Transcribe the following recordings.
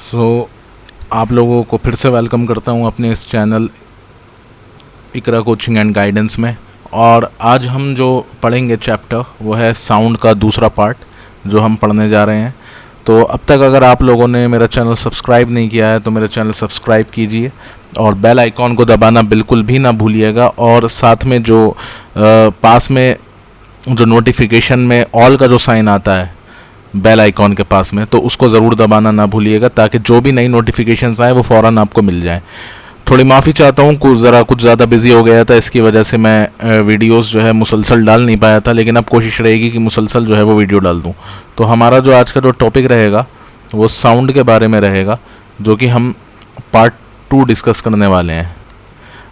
आप लोगों को फिर से वेलकम करता हूं अपने इस channel Iqra coaching and guidance में। और आज हम जो पढ़ेंगे चैप्टर वो है साउंड का दूसरा पार्ट जो हम पढ़ने जा रहे हैं। तो अब तक अगर आप लोगों ने मेरा चैनल सब्सक्राइब नहीं किया है तो मेरा चैनल सब्सक्राइब कीजिए और बेल आइकॉन को दबाना बिल्कुल भी ना भूलिएगा। और साथ में जो पास में जो नोटिफिकेशन में ऑल का जो साइन आता है बेल आइकॉन के पास में, तो उसको ज़रूर दबाना ना भूलिएगा ताकि जो भी नई नोटिफिकेशंस आए वो फ़ौरन आपको मिल जाए। थोड़ी माफ़ी चाहता हूँ, कुछ ज़्यादा बिजी हो गया था, इसकी वजह से मैं वीडियोस जो है मुसलसल डाल नहीं पाया था, लेकिन अब कोशिश रहेगी कि मुसलसल जो है वो वीडियो डाल दूँ। तो हमारा जो आज का जो टॉपिक रहेगा वो साउंड के बारे में रहेगा, जो कि हम पार्ट 2 डिस्कस करने वाले हैं।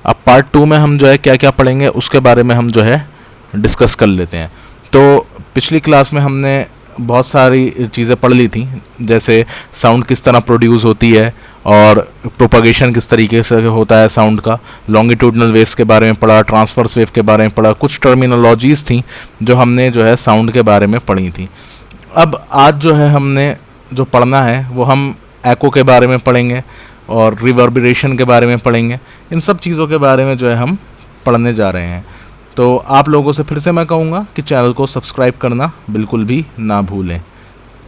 अब पार्ट 2 में हम जो है क्या क्या पढ़ेंगे उसके बारे में हम जो है डिस्कस कर लेते हैं। तो पिछली क्लास में हमने बहुत सारी चीज़ें पढ़ ली थी, जैसे साउंड किस तरह प्रोड्यूस होती है और प्रोपगेशन किस तरीके से होता है साउंड का, लॉन्गिट्यूडनल वेव्स के बारे में पढ़ा, ट्रांसवर्स वेव के बारे में पढ़ा, कुछ टर्मिनोलॉजीज़ थी जो हमने जो है साउंड के बारे में पढ़ी थी। अब आज जो है हमने जो पढ़ना है वो हम एको के बारे में पढ़ेंगे और रिवर्बरेशन के बारे में पढ़ेंगे। इन सब चीज़ों के बारे में जो है हम पढ़ने जा रहे हैं। तो आप लोगों से फिर से मैं कहूँगा कि चैनल को सब्सक्राइब करना बिल्कुल भी ना भूलें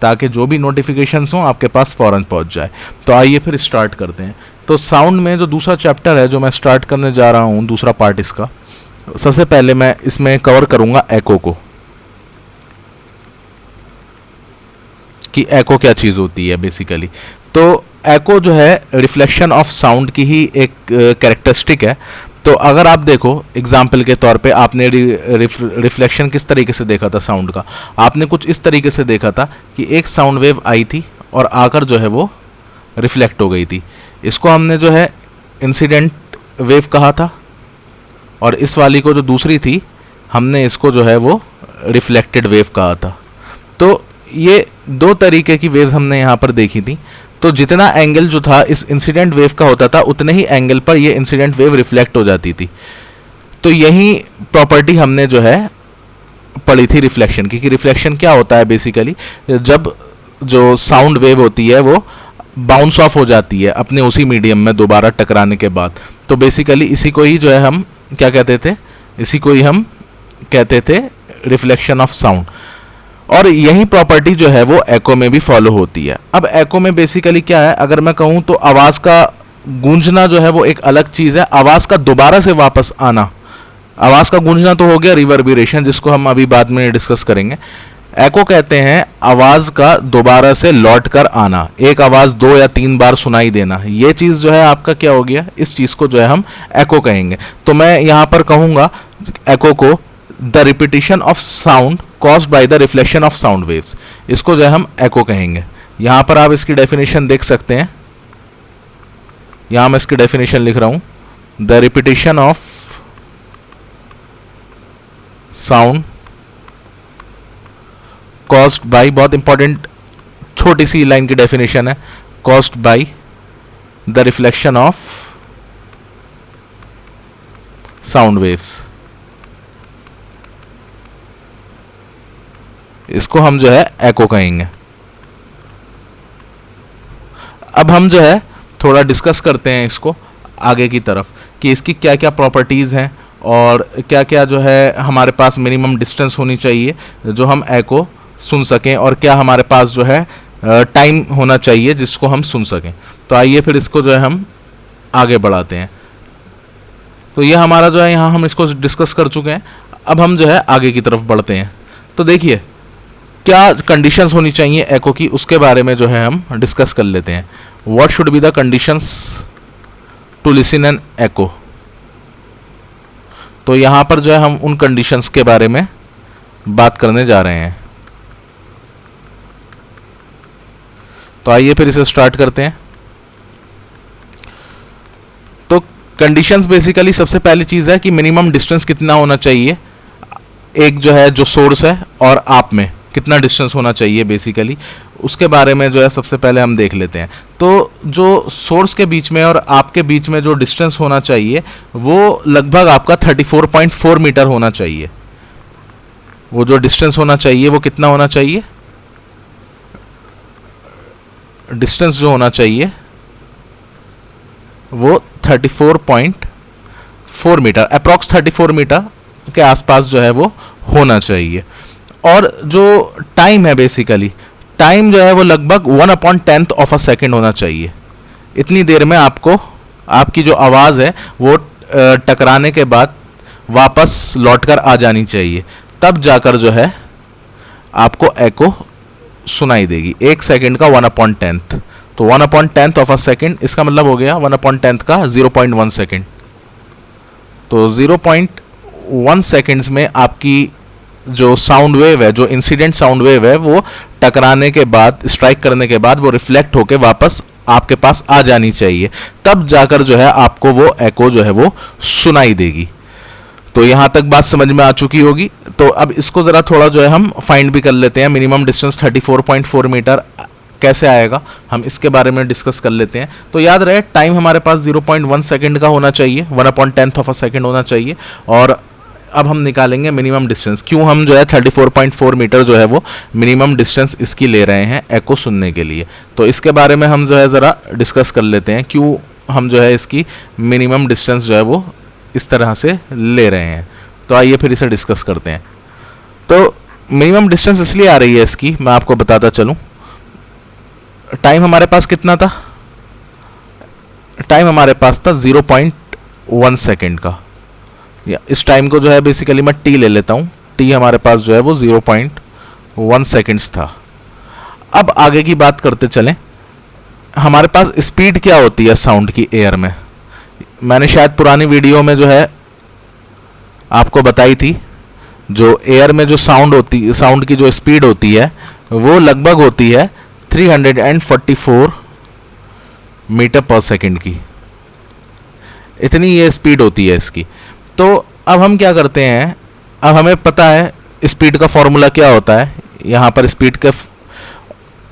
ताकि जो भी नोटिफिकेशंस हों आपके पास फ़ौरन पहुँच जाए। तो आइए फिर स्टार्ट करते हैं। तो साउंड में जो दूसरा चैप्टर है जो मैं स्टार्ट करने जा रहा हूँ, दूसरा पार्ट इसका, सबसे पहले मैं इसमें कवर करूँगा एको को, कि एको क्या चीज़ होती है बेसिकली। तो एको जो है रिफ्लेक्शन ऑफ साउंड की ही एक कैरेक्टरिस्टिक है। तो अगर आप देखो एग्जाम्पल के तौर पे, आपने रिफ्लेक्शन किस तरीके से देखा था साउंड का, आपने कुछ इस तरीके से देखा था कि एक साउंड वेव आई थी और आकर जो है वो रिफ्लेक्ट हो गई थी। इसको हमने जो है इंसिडेंट वेव कहा था, और इस वाली को जो दूसरी थी हमने इसको जो है वो रिफ्लेक्टेड वेव कहा था। तो ये दो तरीके की वेव्स हमने यहाँ पर देखी थी। तो जितना एंगल जो था इस इंसिडेंट वेव का होता था उतने ही एंगल पर ये इंसिडेंट वेव रिफ्लेक्ट हो जाती थी। तो यही प्रॉपर्टी हमने जो है पढ़ी थी रिफ्लेक्शन की, कि रिफ्लेक्शन क्या होता है बेसिकली, जब जो साउंड वेव होती है वो बाउंस ऑफ हो जाती है अपने उसी मीडियम में दोबारा टकराने के बाद। तो बेसिकली इसी को ही जो है हम क्या कहते थे, इसी को ही हम कहते थे रिफ्लेक्शन ऑफ साउंड। और यही प्रॉपर्टी जो है वो एको में भी फॉलो होती है। अब एको में बेसिकली क्या है, अगर मैं कहूँ तो आवाज़ का गूंजना जो है वो एक अलग चीज़ है, आवाज़ का दोबारा से वापस आना, आवाज़ का गूंजना तो हो गया रिवर्बरेशन, जिसको हम अभी बाद में डिस्कस करेंगे। एको कहते हैं आवाज़ का दोबारा से लौट कर आना, एक आवाज़ 2 या 3 बार सुनाई देना, ये चीज़ जो है आपका क्या हो गया, इस चीज़ को जो है हम एको कहेंगे। तो मैं यहाँ पर कहूँगा एको को the repetition of sound caused by the reflection of sound waves, इसको जो है हम एको कहेंगे। यहाँ पर आप इसकी डेफिनेशन देख सकते हैं, यहाँ मैं इसकी डेफिनेशन लिख रहा हूँ, the repetition of sound caused by, बहुत इंपॉर्टेंट छोटी सी लाइन की डेफिनेशन है, caused by the reflection of sound waves, इसको हम जो है एको कहेंगे। अब हम जो है थोड़ा डिस्कस करते हैं इसको आगे की तरफ, कि इसकी क्या क्या प्रॉपर्टीज़ हैं और क्या क्या जो है हमारे पास मिनिमम डिस्टेंस होनी चाहिए जो हम एको सुन सकें, और क्या हमारे पास जो है टाइम होना चाहिए जिसको हम सुन सकें। तो आइए फिर इसको जो है हम आगे बढ़ाते हैं। तो ये हमारा जो है यहाँ हम इसको डिस्कस कर चुके हैं। अब हम जो है आगे की तरफ बढ़ते हैं। तो देखिए क्या कंडीशंस होनी चाहिए एको की, उसके बारे में जो है हम डिस्कस कर लेते हैं। What should be the conditions to listen an echo. तो यहाँ पर जो है हम उन कंडीशंस के बारे में बात करने जा रहे हैं। तो आइए फिर इसे स्टार्ट करते हैं। तो कंडीशंस बेसिकली सबसे पहली चीज़ है कि मिनिमम डिस्टेंस कितना होना चाहिए, एक जो है जो सोर्स है और आप में कितना डिस्टेंस होना चाहिए बेसिकली, उसके बारे में जो है सबसे पहले हम देख लेते हैं। तो जो सोर्स के बीच में और आपके बीच में जो डिस्टेंस होना चाहिए वो लगभग आपका 34.4 मीटर होना चाहिए। वो जो डिस्टेंस होना चाहिए वो कितना होना चाहिए, डिस्टेंस जो होना चाहिए वो 34.4 मीटर, अप्रॉक्स 34 मीटर के आसपास जो है वो होना चाहिए। और जो टाइम है बेसिकली, टाइम जो है वो लगभग 1/10 ऑफ अ सेकेंड होना चाहिए। इतनी देर में आपको आपकी जो आवाज़ है वो टकराने के बाद वापस लौटकर आ जानी चाहिए, तब जाकर जो है आपको एको सुनाई देगी। 1 सेकेंड का 1/10, तो 1/10 ऑफ अ सेकेंड, इसका मतलब हो गया 1/10 का 0.1 सेकेंड। तो 0.1 सेकेंड्स में आपकी जो साउंड वेव है, जो इंसिडेंट साउंड वेव है, वो टकराने के बाद, स्ट्राइक करने के बाद वो रिफ्लेक्ट होके वापस आपके पास आ जानी चाहिए, तब जाकर जो है आपको वो एको जो है वो सुनाई देगी। तो यहाँ तक बात समझ में आ चुकी होगी। तो अब इसको ज़रा थोड़ा जो है हम फाइंड भी कर लेते हैं। मिनिमम डिस्टेंस 34.4 मीटर कैसे आएगा, हम इसके बारे में डिस्कस कर लेते हैं। तो याद रहे, टाइम हमारे पास 0.1 सेकेंड का होना चाहिए, 1/10 ऑफ अ सेकेंड होना चाहिए। और अब हम निकालेंगे मिनिमम डिस्टेंस। क्यों हम जो है 34.4 मीटर जो है वो मिनिमम डिस्टेंस इसकी ले रहे हैं एको सुनने के लिए, तो इसके बारे में हम जो है ज़रा डिस्कस कर लेते हैं। क्यों हम जो है इसकी मिनिमम डिस्टेंस जो है वो इस तरह से ले रहे हैं, तो आइए फिर इसे डिस्कस करते हैं। तो मिनिमम डिस्टेंस इसलिए आ रही है इसकी, मैं आपको बताता चलूँ। टाइम हमारे पास कितना था, टाइम हमारे पास था 0.1 सेकेंड का। या इस टाइम को जो है बेसिकली मैं टी ले लेता हूँ, टी हमारे पास जो है वो 0.1 सेकेंड्स था। अब आगे की बात करते चलें, हमारे पास स्पीड क्या होती है साउंड की एयर में। मैंने शायद पुरानी वीडियो में जो है आपको बताई थी, जो एयर में जो साउंड की जो स्पीड होती है वो लगभग होती है 344 मीटर पर सेकेंड की, इतनी ये स्पीड होती है इसकी। तो अब हम क्या करते हैं, अब हमें पता है स्पीड का फॉर्मूला क्या होता है। यहाँ पर स्पीड का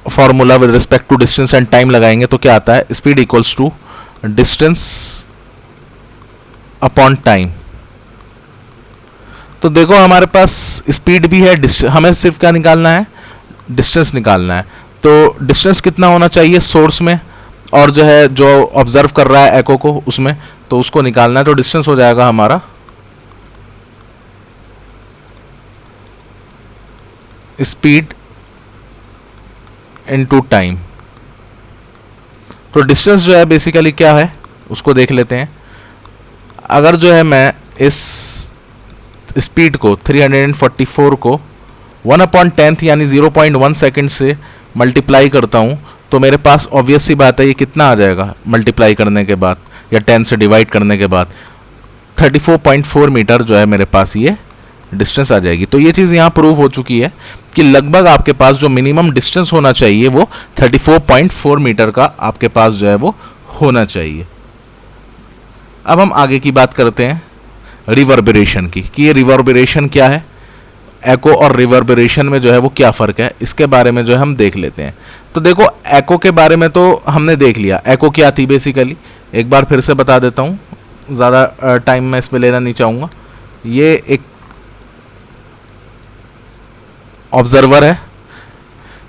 formula with respect to distance and time लगाएंगे तो क्या आता है, speed equals to distance upon time. तो देखो हमारे पास स्पीड भी है, हमें सिर्फ क्या निकालना है, डिस्टेंस निकालना है। तो डिस्टेंस कितना होना चाहिए सोर्स में और जो है जो ऑब्जर्व कर रहा है एको को उसमें, तो उसको निकालना है। तो डिस्टेंस हो जाएगा हमारा स्पीड इनटू टाइम। तो डिस्टेंस जो है बेसिकली क्या है उसको देख लेते हैं। अगर जो है मैं इस स्पीड को 344 को 1/10 यानी 0.1 सेकेंड से मल्टीप्लाई करता हूँ, तो मेरे पास ऑब्वियस सी बात है ये कितना आ जाएगा मल्टीप्लाई करने के बाद या 10 से डिवाइड करने के बाद, 34.4 मीटर जो है मेरे पास ये डिस्टेंस आ जाएगी। तो ये चीज़ यहाँ प्रूव हो चुकी है कि लगभग आपके पास जो मिनिमम डिस्टेंस होना चाहिए वो 34.4 मीटर का आपके पास जो है वो होना चाहिए। अब हम आगे की बात करते हैं रिवर्बरेशन की, कि ये रिवर्बरेशन क्या है, एको और रिवर्बरेशन में जो है वो क्या फ़र्क है, इसके बारे में जो है हम देख लेते हैं। तो देखो एको के बारे में तो हमने देख लिया, एको क्या थी बेसिकली, एक बार फिर से बता देता हूँ, ज़्यादा टाइम मैं इसमें लेना नहीं चाहूँगा। ये एक ऑब्जर्वर है,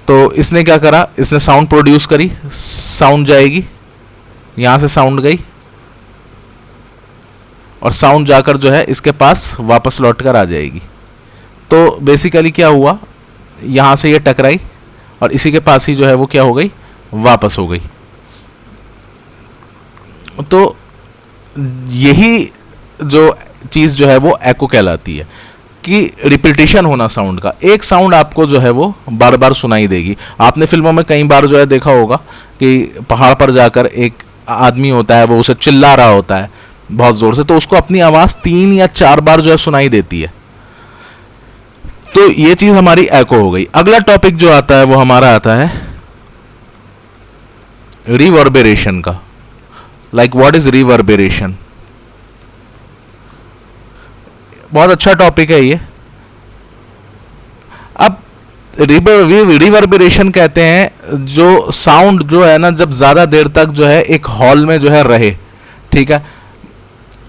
तो इसने क्या करा, इसने साउंड प्रोड्यूस करी, साउंड जाएगी, यहाँ से साउंड गई और साउंड जाकर जो है इसके पास वापस लौट कर आ जाएगी। तो बेसिकली क्या हुआ, यहाँ से ये टकराई और इसी के पास ही जो है वो क्या हो गई, वापस हो गई। तो यही जो चीज़ जो है वो एको कहलाती है, कि रिपीटिशन होना साउंड का। एक साउंड आपको जो है वो बार बार सुनाई देगी। आपने फिल्मों में कई बार जो है देखा होगा कि पहाड़ पर जाकर एक आदमी होता है, वो उसे चिल्ला रहा होता है बहुत ज़ोर से, तो उसको अपनी आवाज़ 3 या 4 बार जो है सुनाई देती है। तो ये चीज़ हमारी एको हो गई। अगला टॉपिक जो आता है वो हमारा आता है रिवर्बरेशन का। लाइक व्हाट इज रिवर्बरेशन, बहुत अच्छा टॉपिक है ये। अब रिवर्बरेशन कहते हैं जो साउंड जो है ना, जब ज़्यादा देर तक जो है एक हॉल में जो है रहे, ठीक है,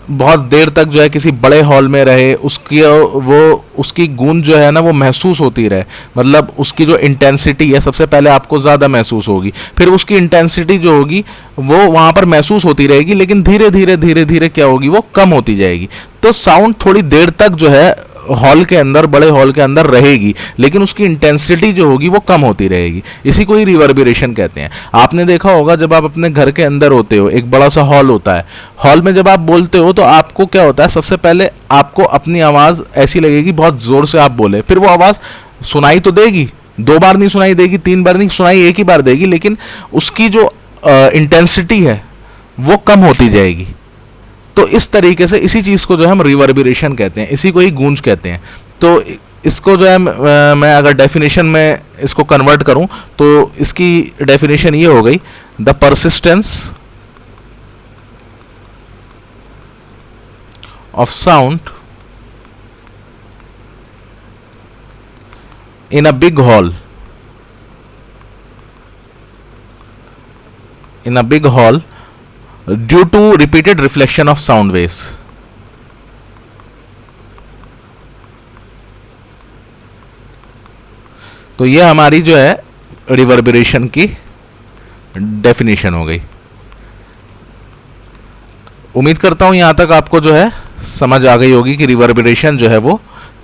बहुत देर तक जो है किसी बड़े हॉल में रहे, उसकी वो उसकी गूंज जो है ना वो महसूस होती रहे, मतलब उसकी जो इंटेंसिटी है सबसे पहले आपको ज़्यादा महसूस होगी, फिर उसकी इंटेंसिटी जो होगी वो वहाँ पर महसूस होती रहेगी, लेकिन धीरे धीरे धीरे धीरे क्या होगी, वो कम होती जाएगी। तो साउंड थोड़ी देर तक जो है हॉल के अंदर, बड़े हॉल के अंदर रहेगी, लेकिन उसकी इंटेंसिटी जो होगी वो कम होती रहेगी। इसी को ही रिवर्बरेशन कहते हैं। आपने देखा होगा जब आप अपने घर के अंदर होते हो, एक बड़ा सा हॉल होता है, हॉल में जब आप बोलते हो तो आपको क्या होता है, सबसे पहले आपको अपनी आवाज़ ऐसी लगेगी बहुत ज़ोर से आप बोले, फिर वो आवाज़ सुनाई तो देगी, 2 बार नहीं सुनाई देगी, 3 बार नहीं सुनाई, एक ही बार देगी, लेकिन उसकी जो इंटेंसिटी है वो कम होती जाएगी। तो इस तरीके से इसी चीज़ को जो है हम रिवर्बरेशन कहते हैं, इसी को ही गूंज कहते हैं। तो इसको जो है मैं अगर डेफिनेशन में इसको कन्वर्ट करूं तो इसकी डेफिनेशन ये हो गई, the persistence of sound in a big hall, in a big hall due to repeated reflection of sound waves. तो ये हमारी जो है रिवर्बरेशन की डेफिनेशन हो गई। उम्मीद करता हूं यहां तक आपको जो है समझ आ गई होगी कि रिवर्बरेशन जो है वो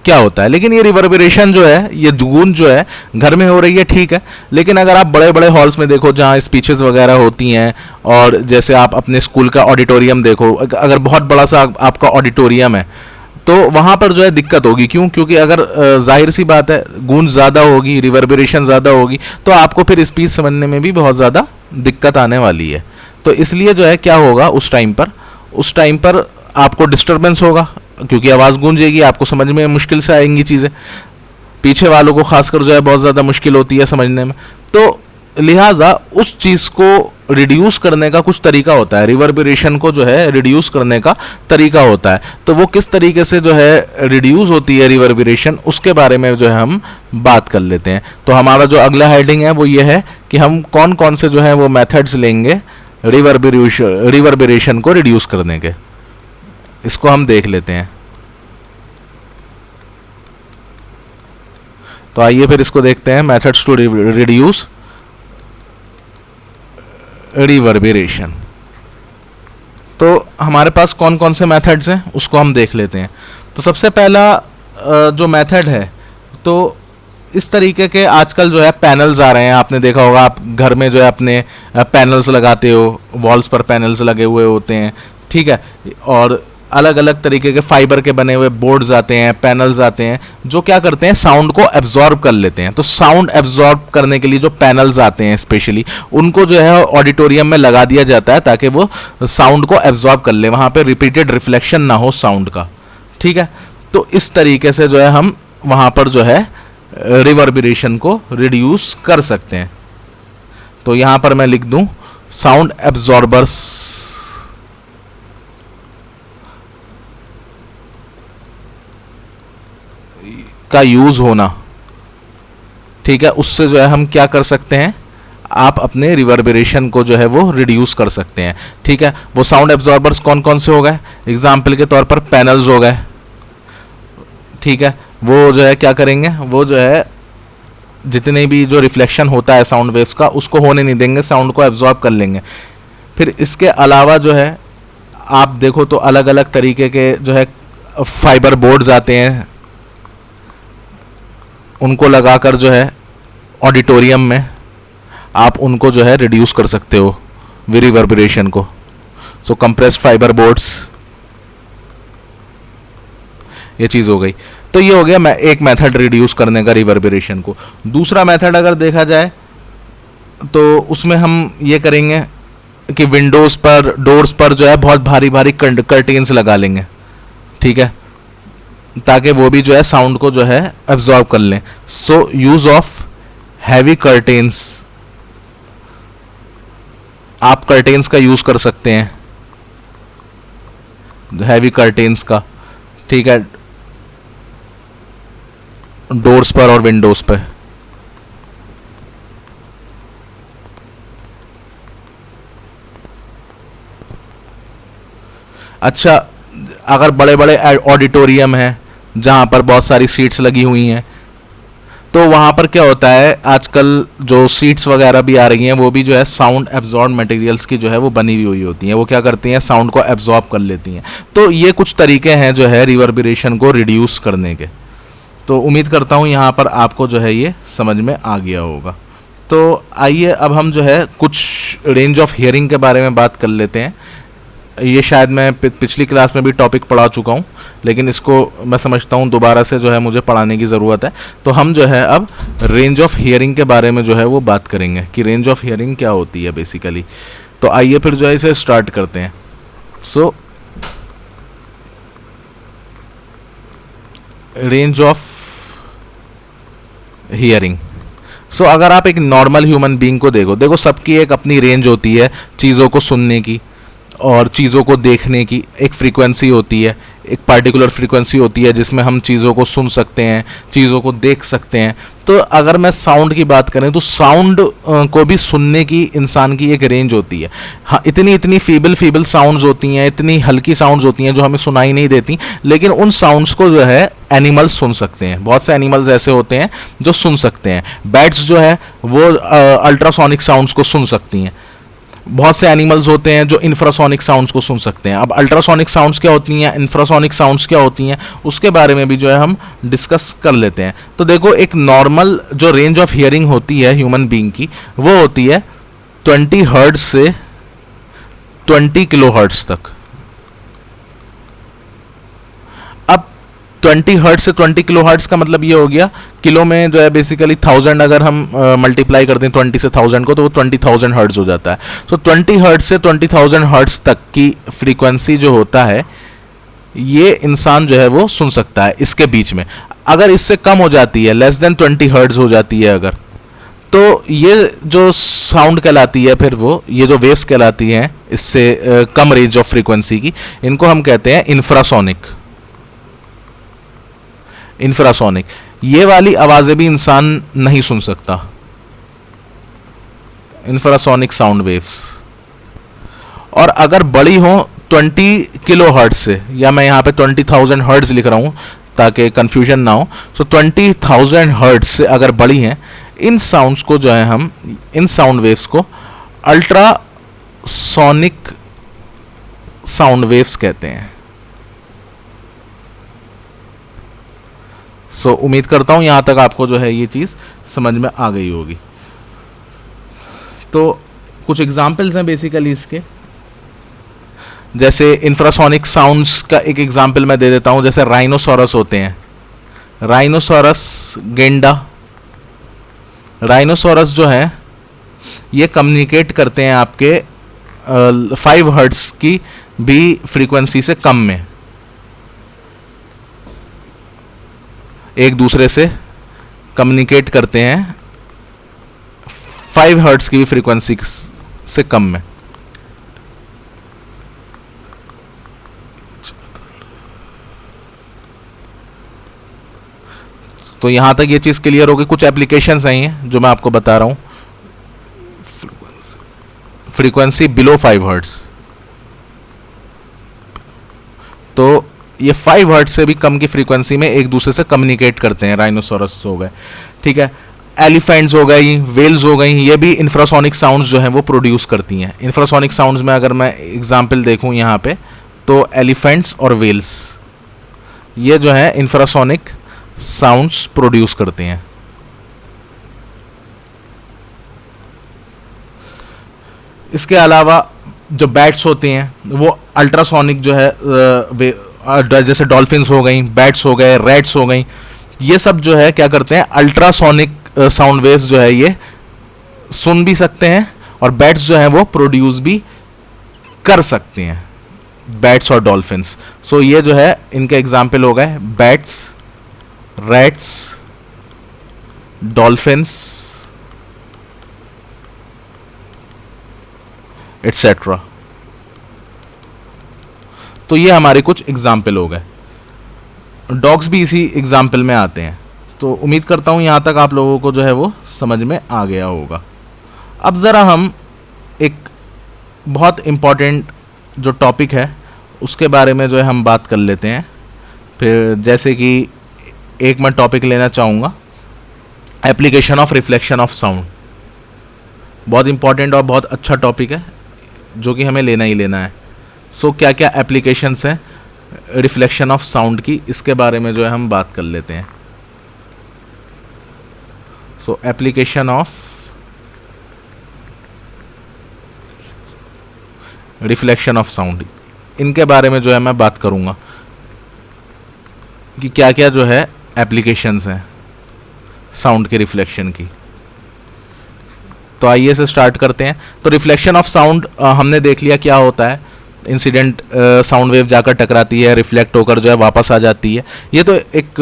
क्या होता है। लेकिन ये रिवर्बरेशन जो है, ये गूंज जो है घर में हो रही है, ठीक है, लेकिन अगर आप बड़े बड़े हॉल्स में देखो जहाँ स्पीचेस वगैरह होती हैं, और जैसे आप अपने स्कूल का ऑडिटोरियम देखो, अगर बहुत बड़ा सा आपका ऑडिटोरियम है तो वहाँ पर जो है दिक्कत होगी। क्यों? क्योंकि अगर जाहिर सी बात है गूंज ज़्यादा होगी, रिवर्बरेशन ज़्यादा होगी, तो आपको फिर स्पीच समझने में भी बहुत ज़्यादा दिक्कत आने वाली है। तो इसलिए जो है क्या होगा, उस टाइम पर आपको डिस्टर्बेंस होगा, क्योंकि आवाज़ गूंजेगी, आपको समझ में मुश्किल से आएंगी चीज़ें, पीछे वालों को खासकर जो है बहुत ज़्यादा मुश्किल होती है समझने में। तो लिहाजा उस चीज़ को रिड्यूस करने का कुछ तरीका होता है, रिवर्बरेशन को जो है रिड्यूस करने का तरीका होता है। तो वो किस तरीके से जो है रिड्यूस होती है रिवर्बरेशन, उसके बारे में जो है हम बात कर लेते हैं। तो हमारा जो अगला हेडिंग है वो ये है कि हम कौन कौन से जो है वो मेथड्स लेंगे रिवर्बरेशन को रिड्यूस करने के, इसको हम देख लेते हैं। तो आइए फिर इसको देखते हैं, मेथड्स टू रिड्यूस रिवर्बरेशन। तो हमारे पास कौन कौन से मेथड्स हैं उसको हम देख लेते हैं। तो सबसे पहला जो मेथड है, तो इस तरीके के आजकल जो है पैनल्स आ रहे हैं, आपने देखा होगा, आप घर में जो है अपने पैनल्स लगाते हो, वॉल्स पर पैनल्स लगे हुए होते हैं, ठीक है, और अलग अलग तरीके के फाइबर के बने हुए बोर्ड्स आते हैं, पैनल्स आते हैं, जो क्या करते हैं, साउंड को एब्जॉर्ब कर लेते हैं। तो साउंड एब्जॉर्ब करने के लिए जो पैनल्स आते हैं स्पेशली, उनको जो है ऑडिटोरियम में लगा दिया जाता है ताकि वो साउंड को एब्जॉर्ब कर ले, वहाँ पे रिपीटेड रिफ्लेक्शन ना हो साउंड का, ठीक है। तो इस तरीके से जो है हम वहाँ पर जो है रिवर्बरेशन को रिड्यूस कर सकते हैं। तो यहाँ पर मैं लिख दूँ साउंड एब्जॉर्बर्स का यूज होना, ठीक है, उससे जो है हम क्या कर सकते हैं, आप अपने रिवर्बरेशन को जो है वो रिड्यूस कर सकते हैं, ठीक है। वो साउंड एब्जॉर्बर्स कौन कौन से हो गए, एग्जाम्पल के तौर पर पैनल्स हो गए, ठीक है, वो जो है क्या करेंगे, वो जो है जितने भी जो रिफ्लेक्शन होता है साउंड वेव्स का उसको होने नहीं देंगे, साउंड को एब्जॉर्ब कर लेंगे। फिर इसके अलावा जो है आप देखो तो अलग अलग तरीके के जो है फाइबर बोर्ड्स आते हैं, उनको लगाकर जो है ऑडिटोरियम में आप उनको जो है रिड्यूस कर सकते हो रिवर्बरेशन को। सो कंप्रेस्ड फाइबर बोर्ड्स, ये चीज़ हो गई। तो ये हो गया मैं एक मेथड रिड्यूस करने का रिवर्बरेशन को। दूसरा मेथड अगर देखा जाए तो उसमें हम ये करेंगे कि विंडोज़ पर, डोर्स पर जो है बहुत भारी भारी कर्टेन्स लगा लेंगे, ठीक है, ताकि वो भी जो है साउंड को जो है एब्जॉर्ब कर लें। सो यूज ऑफ हैवी कर्टेन्स, आप कर्टेन्स का यूज कर सकते हैं, हैवी कर्टेन्स का, ठीक है, डोर्स पर और विंडोज पर। अच्छा, अगर बड़े बड़े ऑडिटोरियम हैं जहाँ पर बहुत सारी सीट्स लगी हुई हैं, तो वहाँ पर क्या होता है, आजकल जो सीट्स वगैरह भी आ रही हैं वो भी जो है साउंड एब्जॉर्ब मटेरियल्स की जो है वो बनी हुई होती हैं, वो क्या करती हैं, साउंड को एब्जॉर्ब कर लेती हैं। तो ये कुछ तरीके हैं जो है रिवर्बरेशन को रिड्यूस करने के। तो उम्मीद करता हूँ यहाँ पर आपको जो है ये समझ में आ गया होगा। तो आइए अब हम जो है कुछ रेंज ऑफ हियरिंग के बारे में बात कर लेते हैं। ये शायद मैं पिछली क्लास में भी टॉपिक पढ़ा चुका हूँ, लेकिन इसको मैं समझता हूँ दोबारा से जो है मुझे पढ़ाने की ज़रूरत है। तो हम जो है अब रेंज ऑफ हियरिंग के बारे में जो है वो बात करेंगे कि रेंज ऑफ हियरिंग क्या होती है बेसिकली। तो आइए फिर जो है इसे स्टार्ट करते हैं। So range of hearing. So अगर आप एक नॉर्मल ह्यूमन बीइंग को देखो सबकी एक अपनी रेंज होती है चीज़ों को सुनने की और चीज़ों को देखने की। एक फ्रीक्वेंसी होती है, एक पार्टिकुलर फ्रीक्वेंसी होती है जिसमें हम चीज़ों को सुन सकते हैं, चीज़ों को देख सकते हैं। तो अगर मैं साउंड की बात करें तो साउंड को भी सुनने की इंसान की एक रेंज होती है। हाँ, इतनी फीबल साउंड्स होती हैं, इतनी हल्की साउंड्स होती हैं जो हमें सुनाई नहीं देती, लेकिन उन साउंड्स को जो है एनिमल्स सुन सकते हैं। बहुत से एनिमल्स ऐसे होते हैं जो सुन सकते हैं। बैट्स जो है वो अल्ट्रासोनिक साउंड्स को सुन सकती हैं। बहुत से एनिमल्स होते हैं जो इंफ्रासोनिक साउंड्स को सुन सकते हैं। अब अल्ट्रासोनिक साउंड्स क्या होती हैं, इंफ्रासोनिक साउंड्स क्या होती हैं, उसके बारे में भी जो है हम डिस्कस कर लेते हैं। तो देखो, एक नॉर्मल जो रेंज ऑफ हियरिंग होती है ह्यूमन बीइंग की, वो होती है 20 हर्ट्ज से 20 किलो हर्ट्ज तक। अब 20 हर्ट्ज से 20 किलो हर्ट्ज का मतलब ये हो गया, किलो में जो है बेसिकली 1000 अगर हम मल्टीप्लाई करते हैं 20 से 1000 को, तो वो 20,000 हर्ट्ज हो जाता है। सो 20 हर्ट्ज से 20,000 हर्ट्ज तक की फ्रीक्वेंसी जो होता है, ये इंसान जो है वो सुन सकता है इसके बीच में। अगर इससे कम हो जाती है, लेस देन 20 हर्ट्ज हो जाती है अगर, तो ये जो साउंड कहलाती है, फिर वो ये जो वेव्स कहलाती हैं इससे कम रेंज ऑफ फ्रीक्वेंसी की, इनको हम कहते हैं इंफ्रासोनिक। ये वाली आवाज़ें भी इंसान नहीं सुन सकता, इंफ्रासोनिक साउंड वेव्स। और अगर बड़ी हो 20 किलो हर्ट्ज से, या मैं यहाँ पे 20,000 हर्ट्ज लिख रहा हूँ ताकि कंफ्यूजन ना हो, सो 20,000 हर्ट्ज से अगर बड़ी हैं, इन साउंड्स को जो है हम, इन साउंड वेव्स को अल्ट्रासोनिक साउंड वेव्स कहते हैं। सो उम्मीद करता हूँ यहाँ तक आपको जो है ये चीज़ समझ में आ गई होगी। तो कुछ एग्जाम्पल्स हैं बेसिकली इसके, जैसे इंफ्रासोनिक साउंड्स का एक एग्जाम्पल मैं दे देता हूँ। जैसे राइनोसोरस होते हैं, राइनोसोरस गेंडा। राइनोसोरस जो है ये कम्युनिकेट करते हैं आपके 5 हर्ट्ज की भी फ्रीक्वेंसी से कम में, एक दूसरे से कम्युनिकेट करते हैं 5 हर्ट्ज की भी फ्रीक्वेंसी से कम में। तो यहां तक ये चीज़ क्लियर होगी। कुछ एप्लीकेशंस हैं जो मैं आपको बता रहा हूं। फ्रीक्वेंसी बिलो 5 हर्ट्ज, तो ये 5 हर्ट्ज से भी कम की फ्रीक्वेंसी में एक दूसरे से कम्युनिकेट करते हैं। राइनोसोरस हो गए, ठीक है। एलिफेंट्स हो गई, वेल्स हो गई, ये भी इंफ्रासोनिक साउंड्स जो हैं वो प्रोड्यूस करती हैं। इंफ्रासोनिक साउंड्स में अगर मैं एग्जांपल देखूं यहाँ पे, तो एलिफेंट्स और वेल्स, ये जो है इंफ्रासोनिक साउंड्स प्रोड्यूस करते हैं। इसके अलावा जो बैट्स होते हैं वो अल्ट्रासोनिक जो है, जैसे डॉल्फिन्स हो गई, बैट्स हो गए, रैट्स हो गई, ये सब जो है क्या करते हैं, अल्ट्रासोनिक साउंड वेव्स जो है ये सुन भी सकते हैं, और बैट्स जो है वो प्रोड्यूस भी कर सकते हैं, बैट्स और डॉल्फिन्स। सो ये जो है इनके एग्जाम्पल हो गए, बैट्स, रैट्स, डॉल्फिन्स एटसेट्रा। तो ये हमारे कुछ एग्जाम्पल हो गए। डॉग्स भी इसी एग्जाम्पल में आते हैं। तो उम्मीद करता हूँ यहाँ तक आप लोगों को जो है वो समझ में आ गया होगा। अब ज़रा हम एक बहुत इम्पॉर्टेंट जो टॉपिक है उसके बारे में जो है हम बात कर लेते हैं। फिर जैसे कि एक मैं टॉपिक लेना चाहूँगा, application of reflection of sound. बहुत इंपॉर्टेंट और बहुत अच्छा टॉपिक है जो कि हमें लेना ही लेना है। सो क्या क्या एप्लीकेशंस हैं रिफ्लेक्शन ऑफ साउंड की, इसके बारे में जो है हम बात कर लेते हैं। सो application of reflection of sound, इनके बारे में जो है मैं बात करूंगा कि क्या क्या जो है एप्लीकेशंस हैं साउंड के रिफ्लेक्शन की। तो आइए से स्टार्ट करते हैं। तो रिफ्लेक्शन ऑफ साउंड हमने देख लिया क्या होता है। इंसिडेंट साउंड वेव जाकर टकराती है, रिफ्लेक्ट होकर जो है वापस आ जाती है। ये तो एक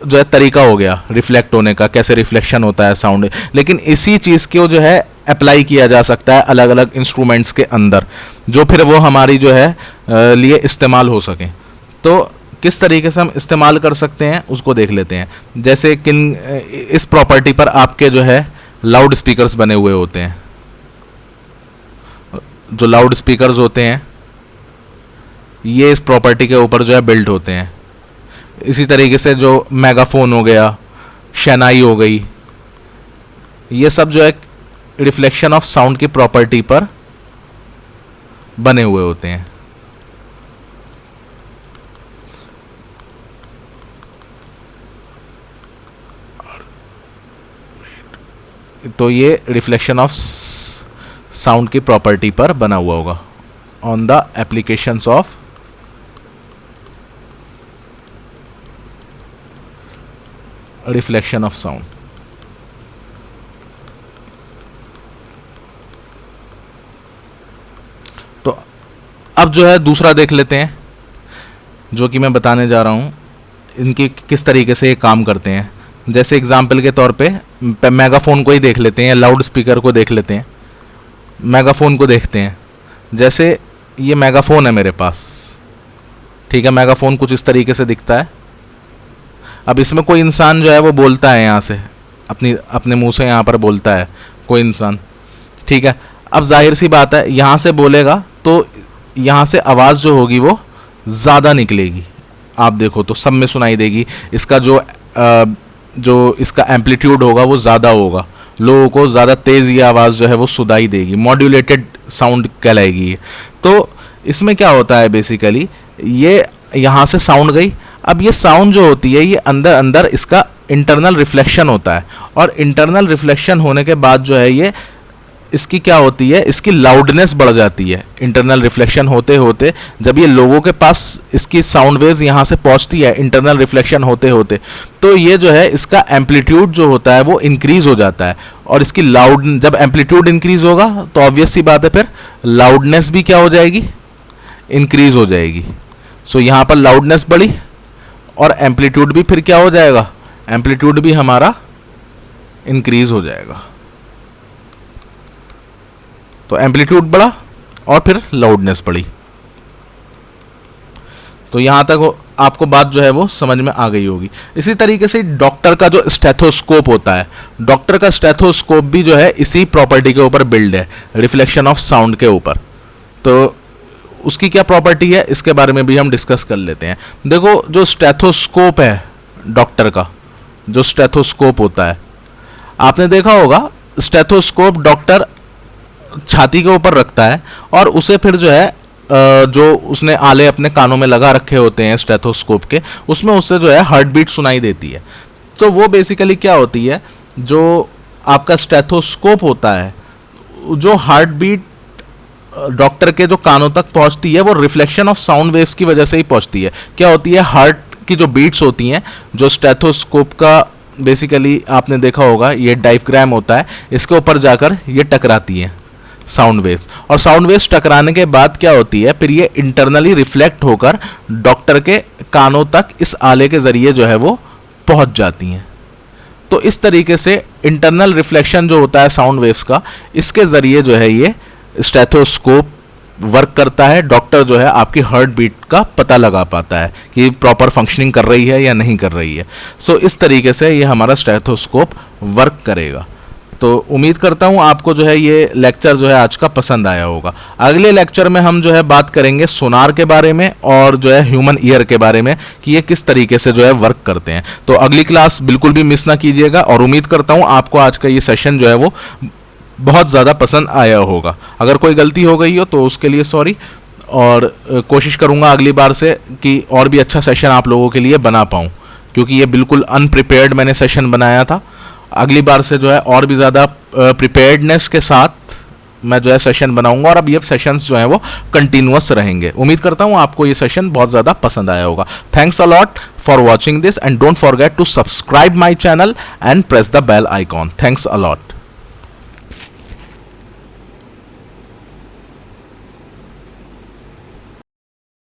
जो है तरीका हो गया रिफ्लेक्ट होने का, कैसे रिफ्लेक्शन होता है साउंड। लेकिन इसी चीज़ को जो है अप्लाई किया जा सकता है अलग अलग इंस्ट्रूमेंट्स के अंदर, जो फिर वो हमारी जो है लिए इस्तेमाल हो सकें। तो किस तरीके से हम इस्तेमाल कर सकते हैं उसको देख लेते हैं। जैसे किन इस प्रॉपर्टी पर आपके जो है लाउड स्पीकर्स बने हुए होते हैं। जो लाउड स्पीकर्स होते हैं ये इस प्रॉपर्टी के ऊपर जो है बिल्ड होते हैं। इसी तरीके से जो मेगाफोन हो गया, शहनाई हो गई, ये सब जो है रिफ्लेक्शन ऑफ साउंड की प्रॉपर्टी पर बने हुए होते हैं। तो ये रिफ्लेक्शन ऑफ साउंड की प्रॉपर्टी पर बना हुआ होगा on the applications of reflection of sound. तो अब जो है दूसरा देख लेते हैं जो कि मैं बताने जा रहा हूं, इनकी किस तरीके से ये काम करते हैं। जैसे एग्जाम्पल के तौर पे मेगाफोन को ही देख लेते हैं, लाउड स्पीकर को देख लेते हैं। मेगाफोन को देखते हैं। जैसे ये मेगाफोन है मेरे पास, ठीक है। मेगाफोन कुछ इस तरीके से दिखता है। अब इसमें कोई इंसान जो है वो बोलता है, यहाँ से अपने मुंह से यहाँ पर बोलता है कोई इंसान, ठीक है। अब जाहिर सी बात है यहाँ से बोलेगा तो यहाँ से आवाज़ जो होगी वो ज़्यादा निकलेगी। आप देखो तो सब में सुनाई देगी। इसका जो इसका एम्पलीट्यूड होगा वो ज़्यादा होगा, लोगों को ज़्यादा तेज़ ये आवाज़ जो है वो सुनाई देगी, मॉड्यूलेटेड साउंड कहलाएगी ये। तो इसमें क्या होता है बेसिकली, ये यहाँ से साउंड गई। अब ये साउंड जो होती है ये अंदर अंदर इसका इंटरनल रिफ्लेक्शन होता है, और इंटरनल रिफ्लेक्शन होने के बाद जो है ये इसकी क्या होती है, इसकी लाउडनेस बढ़ जाती है। इंटरनल रिफ्लेक्शन होते होते जब ये लोगों के पास इसकी साउंड वेव्स यहाँ से पहुँचती है इंटरनल रिफ्लेक्शन होते होते, तो ये जो है इसका एम्पलीट्यूड जो होता है वो इंक्रीज हो जाता है। और इसकी जब एम्पलीट्यूड इंक्रीज होगा तो ऑब्वियस सी बात है फिर लाउडनेस भी क्या हो जाएगी, इंक्रीज हो जाएगी। सो यहाँ पर लाउडनेस बढ़ी और एम्पलीट्यूड भी फिर क्या हो जाएगा, एम्पलीट्यूड भी हमारा इंक्रीज हो जाएगा। तो एम्पलीट्यूड बढ़ा और फिर लाउडनेस बढ़ी। तो यहां तक आपको बात जो है वो समझ में आ गई होगी। इसी तरीके से डॉक्टर का जो स्टेथोस्कोप होता है, डॉक्टर का स्टेथोस्कोप भी जो है इसी प्रॉपर्टी के ऊपर बिल्ड है, रिफ्लेक्शन ऑफ साउंड के ऊपर। तो उसकी क्या प्रॉपर्टी है इसके बारे में भी हम डिस्कस कर लेते हैं। देखो जो स्टेथोस्कोप है डॉक्टर का, जो स्टेथोस्कोप होता है, आपने देखा होगा स्टेथोस्कोप डॉक्टर छाती के ऊपर रखता है और उसे फिर जो है जो उसने आले अपने कानों में लगा रखे होते हैं स्टेथोस्कोप के, उसमें उससे जो है हार्ट बीट सुनाई देती है। तो वो बेसिकली क्या होती है, जो आपका स्टेथोस्कोप होता है, जो हार्ट बीट डॉक्टर के जो कानों तक पहुंचती है वो रिफ्लेक्शन ऑफ साउंड वेव्स की वजह से ही पहुंचती है। क्या होती है, हार्ट की जो बीट्स होती हैं, जो स्टेथोस्कोप का बेसिकली आपने देखा होगा ये डायफ्राम होता है, इसके ऊपर जाकर ये टकराती हैं साउंड वेव्स, और साउंड वेव्स टकराने के बाद क्या होती है, फिर ये इंटरनली रिफ्लेक्ट होकर डॉक्टर के कानों तक इस आले के जरिए जो है वो पहुंच जाती हैं। तो इस तरीके से इंटरनल रिफ्लेक्शन जो होता है साउंड वेव्स का, इसके जरिए जो है ये स्टेथोस्कोप वर्क करता है। डॉक्टर जो है आपकी हार्ट बीट का पता लगा पाता है कि प्रॉपर फंक्शनिंग कर रही है या नहीं कर रही है। सो इस तरीके से ये हमारा स्टेथोस्कोप वर्क करेगा। तो उम्मीद करता हूँ आपको जो है ये लेक्चर जो है आज का पसंद आया होगा। अगले लेक्चर में हम जो है बात करेंगे सोनार के बारे में और जो है ह्यूमन ईयर के बारे में कि ये किस तरीके से जो है वर्क करते हैं। तो अगली क्लास बिल्कुल भी मिस ना कीजिएगा और उम्मीद करता हूँ आपको आज का ये सेशन जो है वो बहुत ज़्यादा पसंद आया होगा। अगर कोई गलती हो गई हो तो उसके लिए सॉरी, और कोशिश करूँगा अगली बार से कि और भी अच्छा सेशन आप लोगों के लिए बना पाऊँ, क्योंकि ये बिल्कुल अनप्रिपेयर्ड मैंने सेशन बनाया था। अगली बार से जो है और भी ज़्यादा प्रिपेयर्डनेस के साथ मैं जो है सेशन बनाऊंगा और अब ये सेशंस जो हैं वो कंटिन्यूअस रहेंगे। उम्मीद करता हूँ आपको ये सेशन बहुत ज़्यादा पसंद आया होगा। Thanks a lot for watching this and don't forget to subscribe my channel and press the bell icon. Thanks a lot.